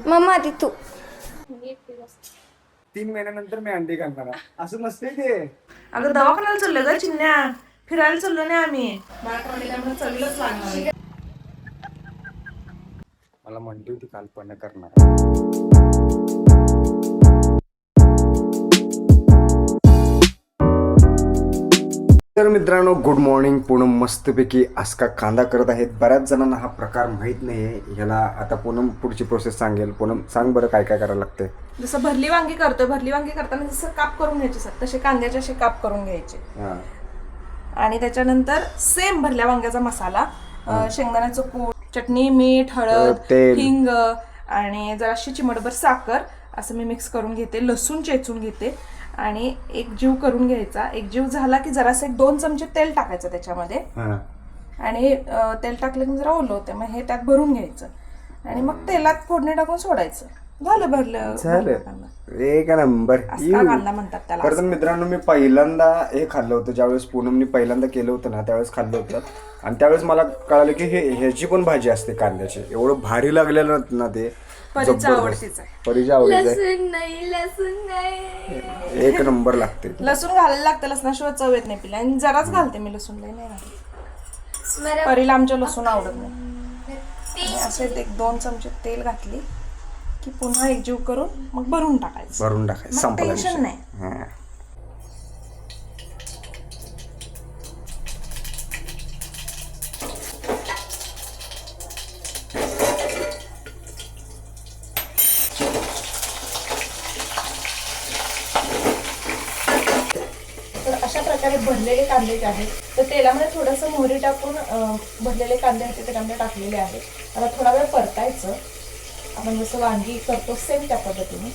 Mamma ती तू 3 महिन्यानंतर मी अंडी घालणार असं नसते ते. अगं दवाखान्याला चाललोय ग चिन्या, फिरायला चाललो नाही आम्ही. त्यामुळे चवीलाच लागणार आहे. मला म्हणली होती काल्पना करणार. तर मित्रांनो गुड मॉर्निंग. पूनम मस्तपैकी आस्का कांदा करत आहेत. बऱ्याच जणांना हा प्रकार माहीत नाही आहे. ह्याला आता पूनम पुढची प्रोसेस सांगेल. पूनम सांग बरं काय काय करायला लागते. जसं भरली वांगी करतोय, भरली वांगी करताना जसं काप करून घ्यायचे सर, तसे कांद्याचे असे काप करून घ्यायचे. आणि त्याच्यानंतर सेम भरल्या वांग्याचा मसाला, शेंगदाण्याचं कूट, चटणी, मीठ, हळद, तेल, हिंग आणि जराशी चिमटभर साखर असं मी मिक्स करून घेते. लसूण चेचून घेते आणि एक जीव करून घ्यायचा. एक जीव झाला की जरासे 2 चमचे तेल टाकायचं त्याच्यामध्ये. आणि तेल टाकलं की जरा ओलं होते, मग हे त्यात भरून घ्यायचं आणि मग तेलात फोडणी टाकून सोडायचं. झालं भरलं. एक नंबर. कांदा म्हणतात त्याला. तर मित्रांनो मी पहिल्यांदा हे खाल्लं होतं, ज्यावेळेस पूनमने पहिल्यांदा केलं होतं ना त्यावेळेस खाल्लं होतं. आणि त्यावेळेस मला कळालं की ह्याची पण भाजी असते कांद्याची. एवढं भारी लागलेलं ना ते. परीच्या आवडतीच आहे. परीच्या आवडीचं लसूण नाही एक नंबर लागते. लसूण घालायला लागतं, लसणाशिवाय चव येत नाही पिला. आणि जराच घालते मी लसूण, लई नाही घालते. परीला आमच्या लसूण आवडत नाही. असे 1-2 चमचे तेल घातली की पुन्हा एकजीव करून मग भरून टाकायचं. संपलं. टेन्शन नाही. तर अशा प्रकारे भरलेले कांदे जे आहेत तर तेलामध्ये थोडंसं मोहरी टाकून भरलेले कांदे आहेत ते त्याच्यामध्ये टाकलेले आहेत. आता थोडा वेळ परतायचं. आपण जसं वांगी करतो सेम त्या पद्धतीने.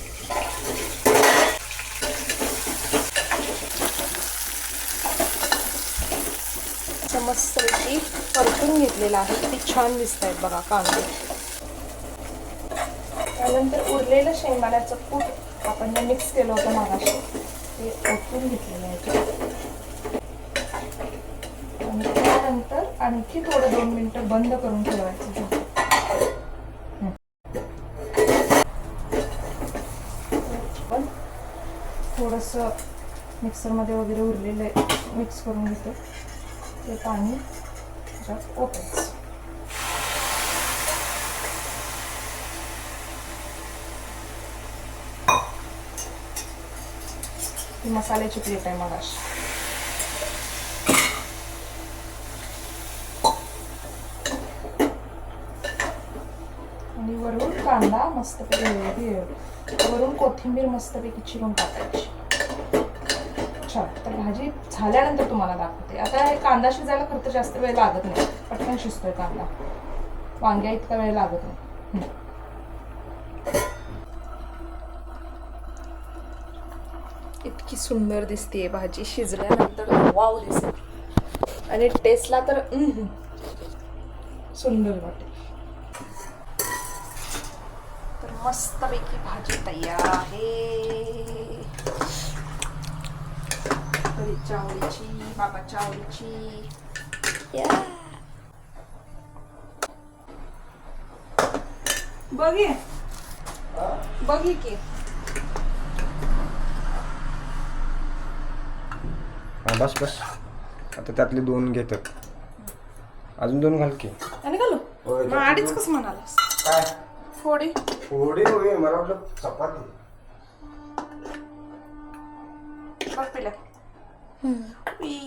मस्तपैकी परतून घेतलेला आहे. किती छान दिसत आहेत बघा कांदे. त्यानंतर उरलेलं शेंगदाण्याचं कूट आपण जे मिक्स केलं होतं मागाशी ते ओतून घेतलेलं आहे. आणि त्यानंतर आणखी थोडं 2 मिनिटं बंद करून ठेवायचं. थोडंसं मिक्सरमध्ये वगैरे उरलेलं मिक्स करून घेतो. ते पाणी त्याच्यात ओतायचं. ही मसाल्याची प्लेट आहे मगाशी. आणि वरून कांदा मस्तपैकी, वरून कोथिंबीर मस्तपैकी चिरून टाकायची. छान. तर भाजी झाल्यानंतर तुम्हाला दाखवते. आता हे कांदा शिजायला खरं तर जास्त वेळ लागत नाही, पटकन शिजतोय कांदा. वांग्या इतका वेळ लागत नाही. इतकी सुंदर दिसते भाजी शिजल्यानंतर. वाव दिसते. आणि टेस्टला तर सुंदर वाटेल. तर मस्तपैकी भाजी तयार आहे. परीच्या आवडीची, बाबाच्या आवडीची. बघी की बस बस. आता त्यातले 2 घेतात. अजून 2 घाल की. आणि घालू मग 2.5 कसं म्हणालास. काय फोडी होय मला वाटलं चपाती. बघ पिल्या.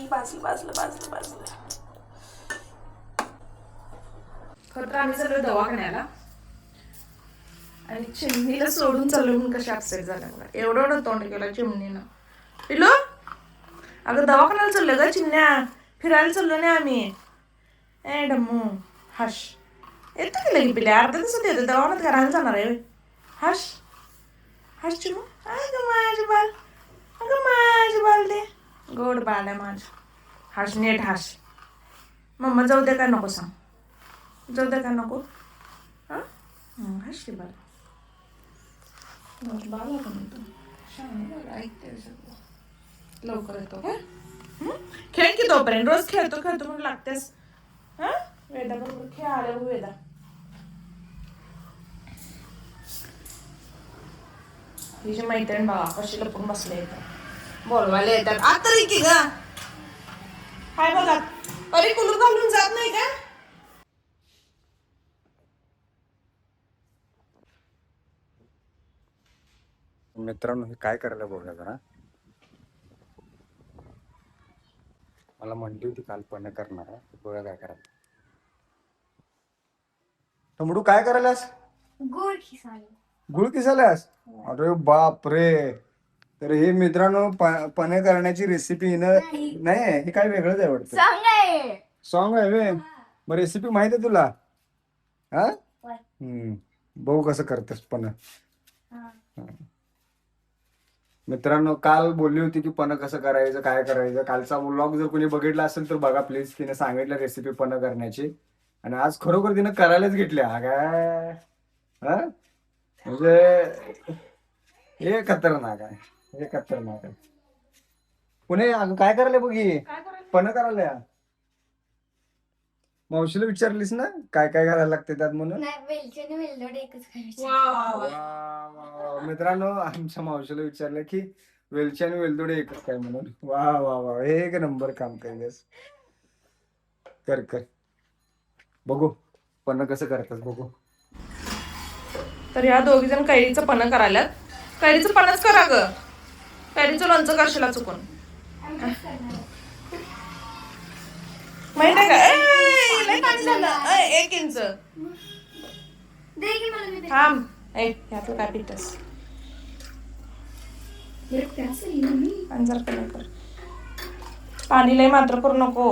बाजलं. खरं तर आम्ही सगळं दवाखान्याला आणि चिमणीला सोडून चाललो म्हणून कशा अपसेट झाल्या बघा. एवढं तोंड केलं चिमणीनं. पिलो अगं दवाखान्याला चाललोय ग चिमण्या, फिरायला चाललो नाही आम्ही. ए डम्मू हश. येतं की लगी पिल्या, अर्धा तासात येतं. दवाखान्यात घराला जाणार आहे. हश चिमू. अगं माझी बाल दे. गोड बाल आहे माझ. हश नीट हश. मम्मा जाऊ दे का नको सांग. जाऊ दे का नको. हश की बाल. बाल का म्हणतो. ऐकते सगळं. लवकर येतो काय. खेळ की तोपर्यंत. रोज खेळतो म्हणून लागतेस. वेदा बरोबर खेळ. आले वेदा. तिची मैत्रीण बघा कशी लपून बसले इथं बोलवायला येतात आता रे की ग काय बघा अरे कुलर घालून जात नाही का मित्रांनो हे काय करायला बघा जरा मला म्हणली होती काल पण करणार बघा काय करायला तंबडू काय करायलास गुळ खिसाले. गुळ किसायलास अरे बाप रे तर हे मित्रांनो पने करण्याची रेसिपी नाही हे काय वेगळंच आहे वाटतं सांगाय. सॉंग आहे वे मग रेसिपी माहित आहे तुला हा बघू कसं करतेस पण मित्रांनो काल बोलली होती की पन्ह कसं करायचं काय करायचं कालचा व्लॉग जर कोणी बघितला असेल तर बघा प्लीज तिने सांगितलं रेसिपी पन्ह करण्याची आणि आज खरोखर तिने करायलाच घेतल्या काय हा म्हणजे हे खतरनाक आहे हे खतरनाक आहे पुणे काय करायला बघी पन्ह करायला मावशीला विचारलीस ना काय काय करायला लागते त्यात म्हणून नाही वेलची आणि वेलदोडे एकच खायचे. मित्रांनो आमच्या मावशीला विचारलं की वेलची आणि वेलदोडे एकच काय म्हणून वा वा वा हे एक नंबर काम केलंस कर कर बघू पण कसं करतात बघू तर ह्या दोघी जण कैरीचं पन्ह करायल्यात कैरीचं पन्हच करा ग कैरीचं लोणचं करशील चुकून माहित आहे का लय पाणी झालं 1 इंच दे की मला मी थांब ह्यातलं काय पिठस आणि जरा कमी कर पाणी लय मात्र करू नको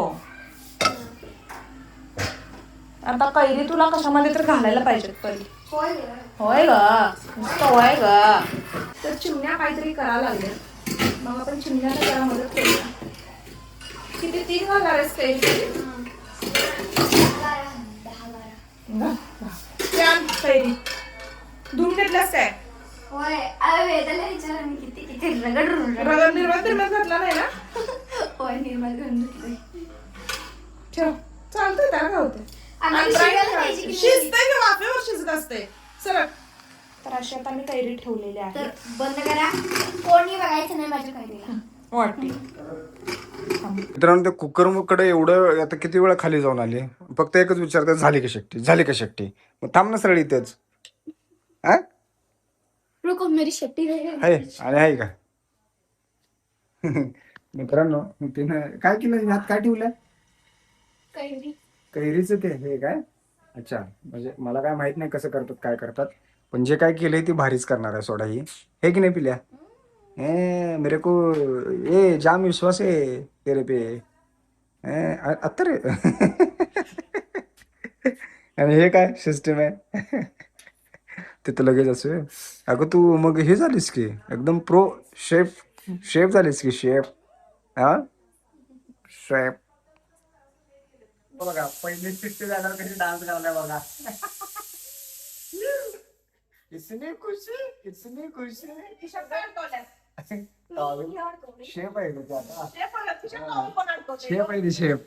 आता कैरी तुला कशामध्ये तर घालायला पाहिजेत परी होय होय ग नुसतं होय ग तर चिमण्या काहीतरी करायला लागले मग आपण चिमण्याला जरा मदत करूया किती 3 घालणार आहेस कैरी कैरी धुवून घेतल्यास काय होय वेदाला विचारा मी किती किती रगड रगड निर्मल घातला नाही ना होय निर्मल घेऊन घेतलंय. ठेव चालतंय त्याला काय होते आम्हाला शिजायला पाहिजे की नाही? शिजते की वाफेवर शिजत असते सरळ तर अशी आता मी कैरी ठेवलेली आहे तर बंद करा कोणी बघायचं नाही माझ्या कैरीला वाटते मित्रांनो ते कुकर कडे एवढं आता किती वेळा खाली जाऊन आले फक्त एकच विचारतात झाली का शेट्टी मग थांब ना सरळ इथेच हा रुको मेरी शेट्टी आहे आणि आहे का मित्रांनो तिनं काय केलं ह्यात काय ठेवलंय कैरी कैरीचं ते हे काय अच्छा म्हणजे मला काय माहित नाही कसं करतात काय करतात पण जे काय केलंय ते भारीच करणार आहे सोडा ही हे की नाही पिल्या मेरे को ये जाम विश्वास है तेरे पे अत्तर आणि हे काय सिस्टम आहे तिथं लगेच असं अगं तू मग हे झालीस की एकदम प्रो शेफ झालीस की शेफ हा शेफ बघा पहिले चिट्टी झाल्यावर कशी डान्स घाललाय बघा इसने खुशी शेफ आहे तो आता शेफ आहे शेफ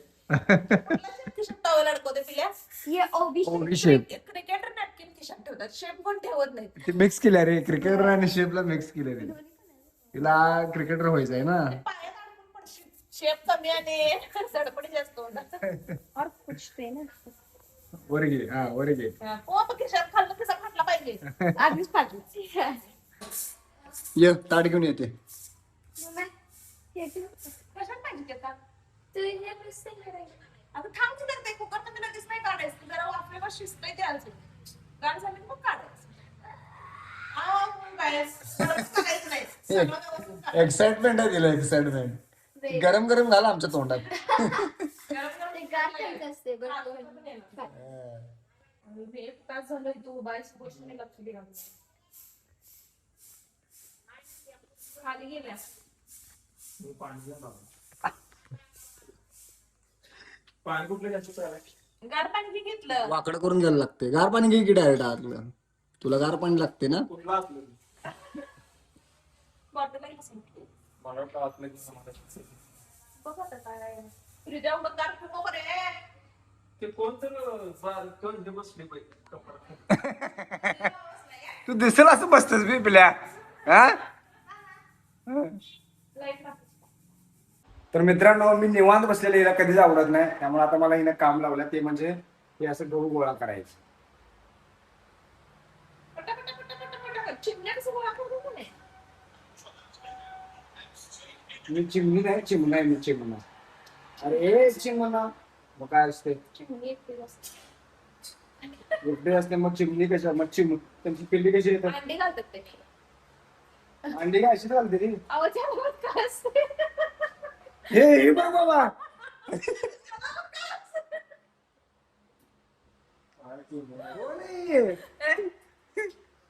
ये ओबी शेफ क्रिकेटर नॅपकिन खिशात ठेवतात शेप पण ठेवत नाही ते मिक्स केलं रे क्रिकेटर आणि शेफला मिक्स केलं रे तिला क्रिकेटर व्हायचं आहे ना शेप कमी आणि धडपडी जास्त और कुछ पे ना वर घे हा वर घे खिशात खाल्लं खिसा फाटला पाहिजे आधीच फाटली ये ताट घेऊन येते मम्मा ये तू कशात पाहिजे का तू ये मस्त करायचं आता थांब की करते कुकर मध्ये लगेच नाही काढायचं जरा वाफलेवर शिजतंय ते आलते गाण झाली मग काढायचं एक्साइटमेंट आहे तिला एक्साइटमेंट गरम गरम झालं आमच्या तोंडात ते गार करत असते बरोबर एक तास झालं तू बाईस गोष्टी लक्ष दिला खाली गेल्या पाणी कुठलं जास्त गार पाणी घेतलं वाकडं करून घ्यायला लागते गार पाणी घे की डायरेक्ट आतलं तुला गार पाणी लागते ना कुठलं आपलं बॉटल मला वाटतं आतलं की समाधान बघ आता काय फ्रीजावर गार पिको रे ते कोण तर हे बसले पाहिजे तू दिसेल असं बसतेस बी पिल्या हा? तर मित्रांनो मी निवांत बसलेलं हिला कधीच आवडत नाही, त्यामुळे आता मला हिनं काम लावलं ते म्हणजे हे असं गहू गोळा करायचं. मी चिमणी नाही, चिमणा आहे मी, चिमणा. अरे चिमणा मग काय असते? गुड्डे असते मग चिमणी कशा, मग त्यांची पिल्ली कशी येतात? अंडी घालतात ते. अंडी काय अशी घालते रे? आवाज काय असते? हे बघ बाबा.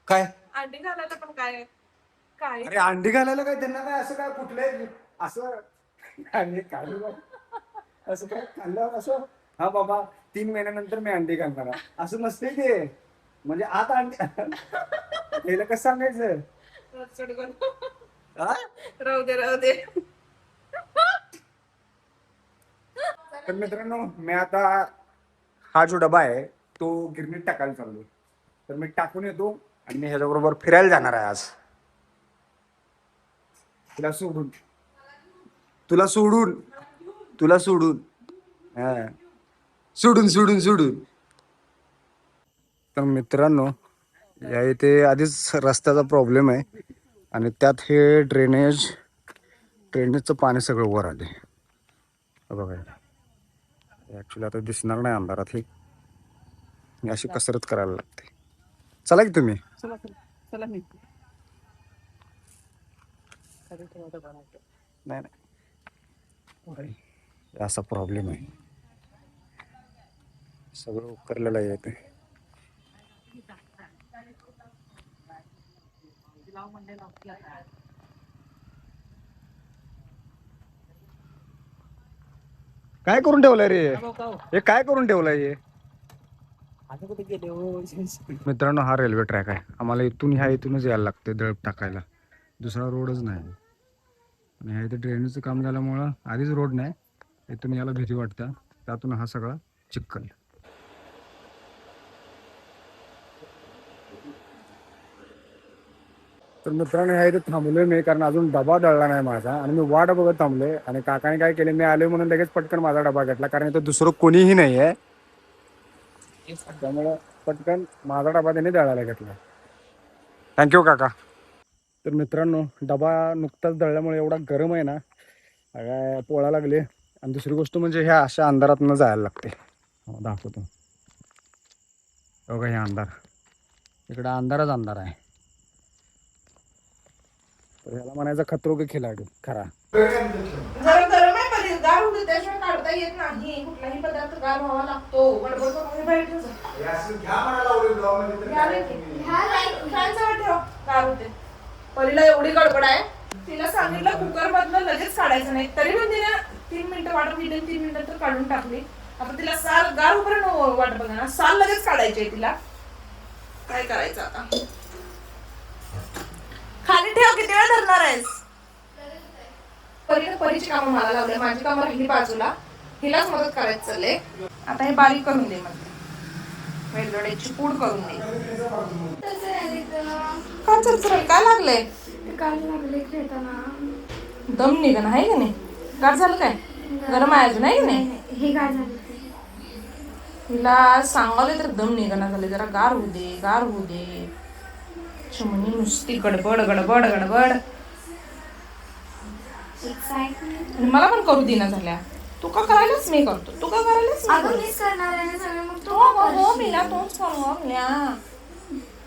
काय अंडी घालायला पण काय काय अरे अंडी घालायला काय त्यांना काय असं काय कुठलंय असं अंडी खाल्लं असं काय खाल्लं असं हा बाबा 3 महिन्यानंतर मी अंडी घालणार आहे. असं नसते ते म्हणजे आता अंडी त्याला कसं सांगायचं हा? राहू दे तर मित्रांनो मी आता हा जो डबा आहे तो गिरणीत टाकायला चाललोय, तर मी टाकून येतो आणि मी ह्याच्याबरोबर फिरायला जाणार आहे आज. तुला सोडून हा सोडून. तर मित्रांनो या इथे आधीच रस्त्याचा प्रॉब्लेम आहे आणि त्यात हे ड्रेनेजचं पाणी सगळं वर आले बघा. ऍक्च्युली आता दिसणार नाही अंधारात, हे अशी कसरत करायला लागते. चला की तुम्ही. नाही असा प्रॉब्लेम आहे, सगळं उकरलेलं आहे ते. काय करून ठेवलंय रे हे? काय करून ठेवलंय हे? मित्रांनो हा रेल्वे ट्रॅक आहे, आम्हाला इथूनच यायला लागते दळप टाकायला, दुसरा रोडच नाही. आणि ह्या इथे ड्रेनेजचं काम झाल्यामुळं आधीच रोड नाही, इथून यायला भीती वाटतं, त्यातून हा सगळा चिखल. तर मित्रांनो ह्या इथे थांबलोय मी, कारण अजून डबा दळला नाही माझा आणि मी वाट बघत थांबलोय. आणि काकाने काय केले, मी आलोय म्हणून लगेच पटकन माझा डबा घेतला, कारण इथं दुसरं कोणीही नाही आहे, त्यामुळं पटकन माझा डबा त्याने दळायला घेतला. थँक्यू काका. तर मित्रांनो डबा नुकताच दळल्यामुळे एवढा गरम आहे ना, काय पोळा लागले. आणि दुसरी गोष्ट म्हणजे ह्या अशा अंधारातनं जायला लागते. दाखवतो बघा, हे अंधार, इकडं अंधार आहे. तर ह्याला म्हणायचा खतरो के खिलाडू खरा. जरा गरम आहे पण गार होते, त्याशिवाय काढता येत नाही. कुठलाही पदार्थ गार व्हावा लागतो. बडबड करून बाहेर ठेव गार होते. परीला एवढी गडबड आहे, तिला सांगितलं कुकर मधलं लगेच काढायचं नाही, तरी पण तिने 3 मिनिटं वाट बघितली, 3 मिनिटं तर काढून टाकली. आता तिला साल गार उपर्यंत वाट बघा, साल लगेच काढायची तिला. काय करायचं आता? खाली ठेव, किती वेळ धरणार आहेस? परीची कामं मला लावले, माझी कामं राहिली बाजूला, हिलाच मदत करायचं चालले. आता हे बारीक करून दे, म्हणजे वेलदोड्याची पूड करून दे. काय चरचर काय लागलंय? काल लागले खेळताना दम निघन आहे का नाही? गार झालं काय? गरम आहे अजून आहे की नाही? हे काय झालं? हिला सांगावले तर दम निघना झाले, जरा गार होऊ दे. चिमणी नुसती गडबड. आणि मला पण करू देना झाल्या. तू का करायलाच मी करतो, तू का करायलाच मीच करणार आहे ना सगळं, मग तू हो मिला तोच करणार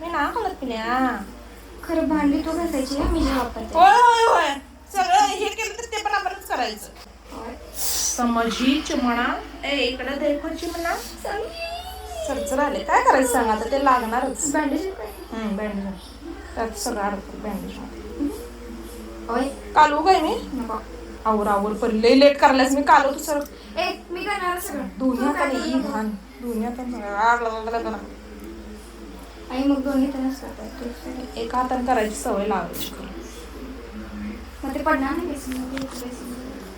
मी ना कळत पिल्या. खरं भांडी तू घासायची ना, मी जे वापरते. होय सगळं हे केलं तर ते पण आपणच करायचं. समजी चिमणा इकडे देखो चिमणा चरचर आले, काय करायचं सांग आता? ते लागणारच. बँडेज बँडेज त्यात सगळं अडकतो बँडेज. होय कालू काय मी नको. आवर पण लय लेट करल्यास. मी कालू तू सर मी करणार सगळं. दोन्ही हाताने आई मग दोन्ही तरच करतात. एका हाताने करायची सवय लावायची. मग ते पडणार नाही बेसन.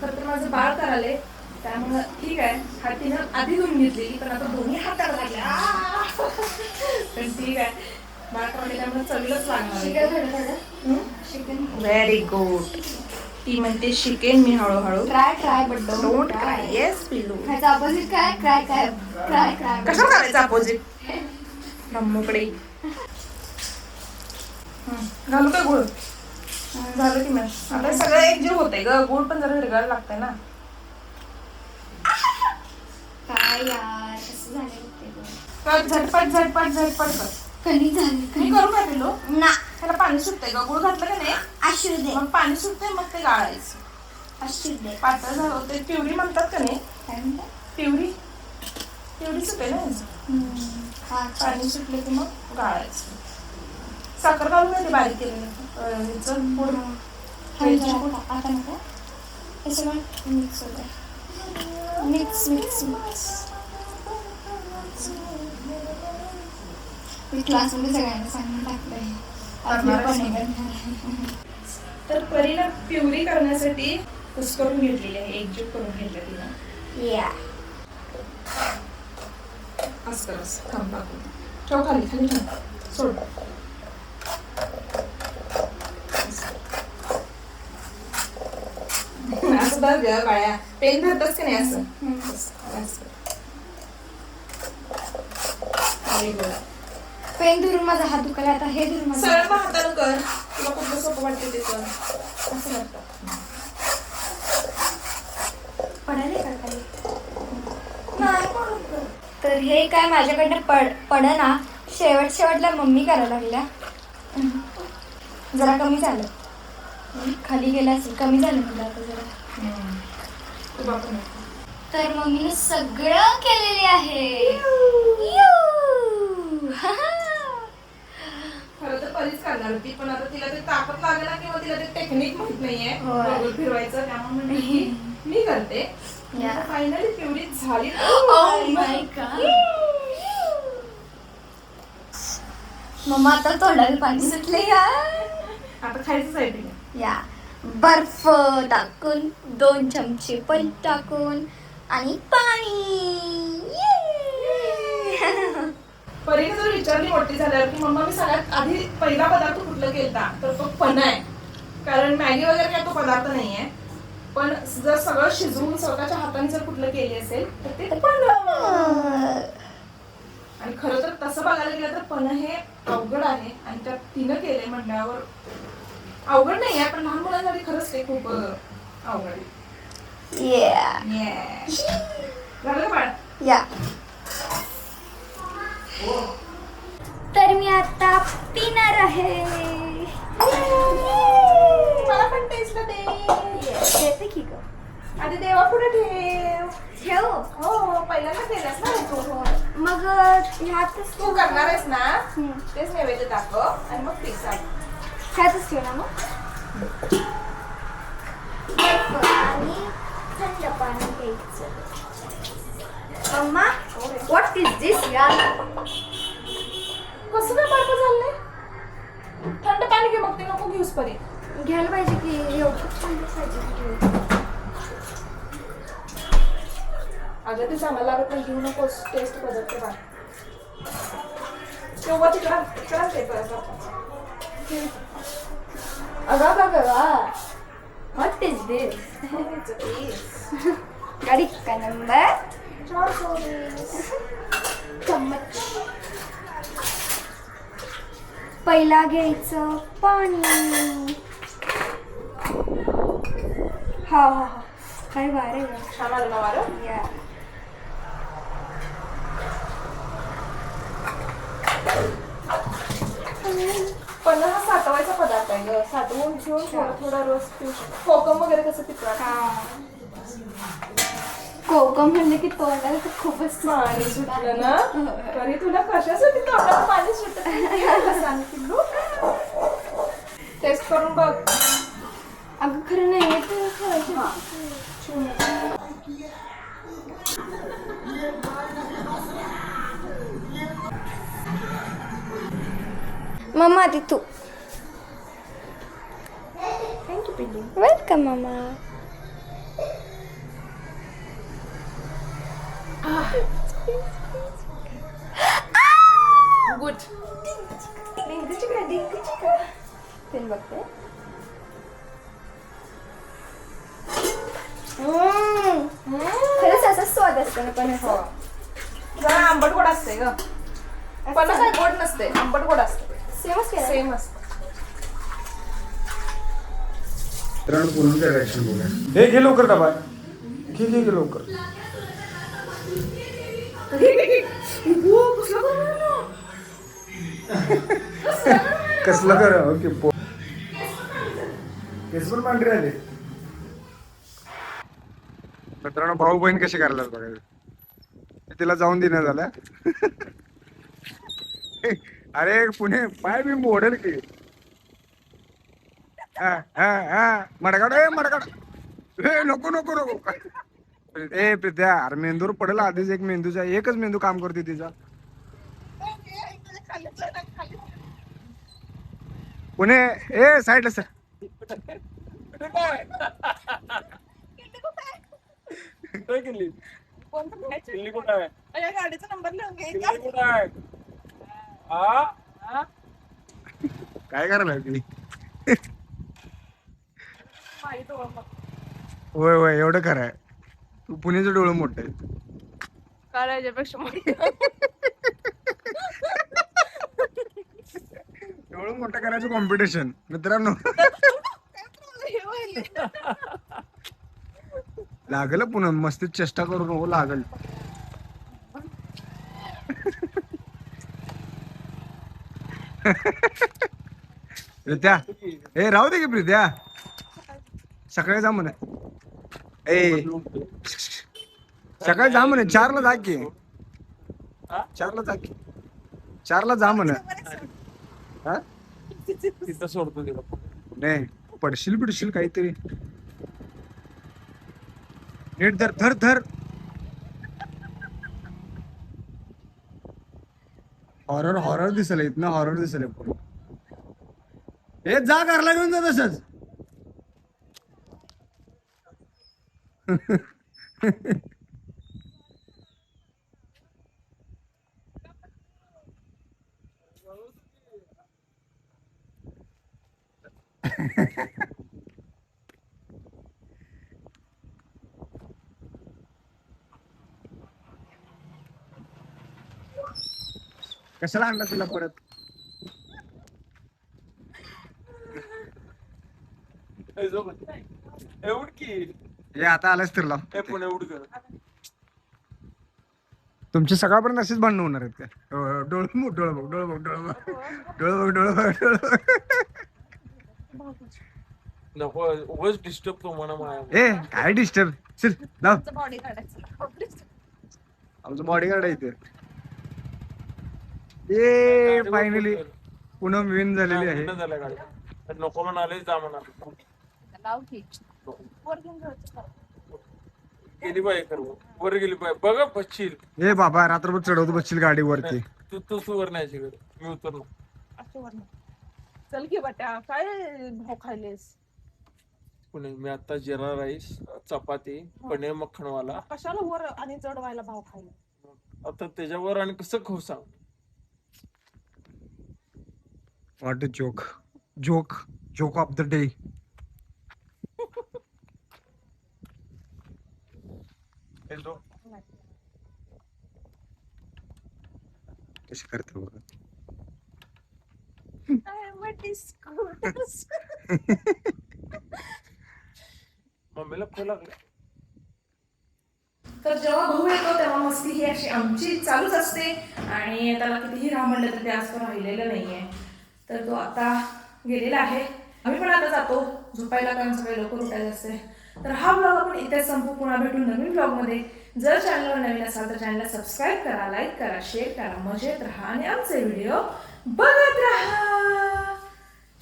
खरं तर माझं बाळ करायले, त्यामुळं ठीक आहे. हातीनं आधी धुवून घेतलेली, पण आता दोन्ही हाताला लागल्या. पण ठीक आहे. मराठवाडी त्यामुळे चवीलाच लागणार आहे. चिकन थोडं चिकन व्हेरी गुड. ती म्हणते शिकेन मी हळूहळू. Try but don't cry. Yes पिलू. ह्याचा ऑपोजिट काय क्राय कशाला करायचं अपोजिट? ब्रह्मकडे घालू का गुळ? झालं की मॅश. आता सगळं एकजीव होतंय ग. गुळ पण जरा विरघळायला लागतंय ना. काय यार कसं झालं ते गं. तर झटपट झटपट झटपट कर. कधी झालं मी करू का पिलू? ना त्याला पाणी सुटतंय ग. गुळ घातलं का नाही आशीर दे मग पाणी सुटतंय मग ते गाळायचं. आशीर दे पातळ झालं ते प्युरी म्हणतात का नाही? काय म्हणतात? प्युरी सुटेल ना ह्याचं. हा पाणी सुटले की मग गाळायचं. साखर घालून नाही ते बारीक केलेलं ह्याचं पूड. आता नको हे सगळं मिक्स होतं. मिक्स मी क्लासमध्ये सगळ्यांना सांगून टाकलंय आपलं पण तर परीला प्युरी करण्यासाठी कुस्करून घेतलेली आहे. एकजीव करून घेतलं तिला. या असं थांब टाकू. ठेव खाली खाली ठेव. सोड. असं धर ग बाळ्या. पेन धरतच की नाही असं. Very good. पेन धरून माझा हात दुखायला आता हे धरून माझा सरळ मग हातानं कर. तुला कुठलं सोपं वाटते ते कर. असं करतात. पडायला का काही नाही पडत. तर हे काय माझ्याकडनं पडना. शेवटला मम्मी करायला लागल्या. जरा कमी झालं. खाली गेला असेल कमी झालं मला आता जरा. तू बापू तर मम्मीने सगळं केलेले आहे. खरं तर परीच करणार होती पण आता तिला ते ताकद लागेल ना किंवा तिला ते टेक्निक माहित नाहीये होय. गोल फिरवायचं त्यामुळे म्हणते की मी करते. Yeah. फायनली प्युरी झाली. Oh my God. मम्मा आता तोंडाला पाणी सुटले यार. आता खायचंच आहे तिला. या बर्फ टाकून 2 चमचे पण टाकून आणि पाणी. परीने जर विचारली मोठी झाल्यावर की मम्मा मी सगळ्यात आधी पहिला पदार्थ कुठला केलता तर तो पन्ना आहे. कारण मॅगी वगैरे काय तो पदार्थ नाहीये. पण जर सगळं शिजवून स्वतःच्या हाताने जर कुठलं केली असेल तर ते पन्ना. आणि खरं तर तसं बघायला गेलं तर पन्ना हे अवघड आहे आणि त्यात तिनं केलंय म्हटल्यावर अवघड नाही आहे पण लहान मुलांसाठी खरंच ते खूप अवघड आहे. झालं का बाळ? या तर मी आता पिणार आहे. मला पण टेस्टला दे. देते की ग. आधी देवा पुढे ठेव. ठेव. हो पहिल्यांदा केलंस ना तू. मग ह्यातच तू करणार आहेस ना तेच नैवेद्य दाखव आणि मग पिझ्झा. ह्यातच ठेव ना मग. आणि थंड पाणी घ्यायचं. मम्मा व्हॉट इज दिस यार. कसं काय बर्फ झालंय? थंड पाणी घे मग ते नको घेऊस परी. घ्यायला पाहिजे की एवढं थंड पाहिजे. अगं ते चांगलं लागत नाही घेऊ नकोस. टेस्ट बदलते बा. तेव्हा तिकडं ते परत व्हॉट इज दिस. गाडी का नंबर चम्मच. पहिला घ्यायचं पाणी. हा काय वारं आहे. छान आलं ना वारं. या पण हा साठवायचा पदार्थ आहे ग. साठवून ठेवून थोडा थोडा रोज पिऊ शकतो. कोकम वगैरे कसं पितात. कोकम म्हणलं की तोंडाला तर खूपच पाणी सुटलं ना तरी तुला कशासाठी तोंडाला पाणी सुटत सांग पिल्लू. टेस्ट करून बघ. अगं खरं नाही तर खायचं. मम्मा आधी तू. थँक्यू पिल्लू. वेलकम मम्मा. गुड. फिल्म बघते. खरंच असा स्वाद असतो ना पण हो जरा आंबट गोड असते ग पण काय गोड नसते आंबट गोड असते सेमच केलं. सेम असते. मित्रांनो पुनमचं रिॲक्शन बघूया. हे घे लवकर डबा. घे लवकर. कसलं कर ओके केस पण पांढरे आले. मित्रांनो भाऊ बहीण कशी करायला बघायला तिला जाऊन देण्यात झालं. अरे पुणे पाय मी मोडेल की मडगाड नको ए प्रित्या अरे मेंदूर पडेल आधीच एक मेंदूचा एकच मेंदू काम करते तिचा. पुणे ए साईडला सर काय केली किल्ली कुठं आहे गाडीचा नंबर लिहून किल्ली कुठं आहे हा काय करायला ती. होय एवढं खरं आहे. तू पुण्याचं डोळं मोठं आहे. काळ्यापेक्षा डोळं मोठं करायचं कॉम्पिटिशन मित्रांनो. लागल पुन्हा मस्ती चेष्टा करून हो लागल. प्रीत्या ए राहू दे की प्रीत्या सकाळी जा म्हणे. ए सकाळी जा म्हणे 4ला जा की 4ला जा की 4ला जा म्हणे. हा तिथं सोडतो तिला नाही पडशील काहीतरी. नीट धर हॉरर दिसले इथनं हॉरर दिसले. हे जा घरला घेऊन जा तसंच. कशाला आणला तुला परत. एवढ की हे आता आलाच तर लाव. हे पुणे उड कर तुमची सकाळपर्यंत अशीच भांडणं होणार आहेत का. डोळं बघ. नको उगाच डिस्टर्ब तो म्हणा माया. ए काय डिस्टर्ब चल लाव. बॉडी काढायचं आमचं बॉडीगार्ड आहे इथे. ए फायनली पूनम विन झालेली आहे. झाल्या गाडी नको म्हणाले जा म्हणा लाव की वर घेऊन जायचं. गेली बाई कर वर गेली बाई बघ बसशील. ए बाबा रात्रभर चढवतो बसशील गाडीवरती. तू वर न्यायची घर मी उतरलो. असं वर चल की बट्या काय भाव खायलेस. पुणे मी आता जिरा राईस चपाती पनीर मक्खनवाला कशाला वर आणि जड व्हायला भाव खायला. आता त्याच्यावर आणि कसं खाऊ सांग. What a joke of the day. कशी करते बघा. मम्मीला फोन लागला. तर जेव्हा भाऊ येतो तेव्हा मस्ती ही अशी आमची चालूच असते आणि त्याला कितीही राहा म्हणलं तर ते आज तो राहिलेलं नाहीये. तर तो आता गेलेला आहे. आम्ही पण आता जातो झोपायला कारण सगळे लवकर उठायला असते. तर हा ब्लॉग आपण इथेच संपू. पुन्हा भेटून नवीन ब्लॉगमध्ये. जर चॅनलवर नवीन असाल तर चॅनलला सबस्क्राईब करा, लाईक करा, शेअर करा, मजेत राहा आणि आमचे व्हिडिओ बघत राहा.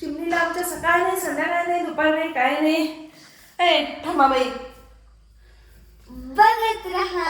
चिमणीला आमच्या सकाळ नाही, संध्याकाळ नाही, दुपार नाही, काय नाही. ए थांबा बाई बघत रहा.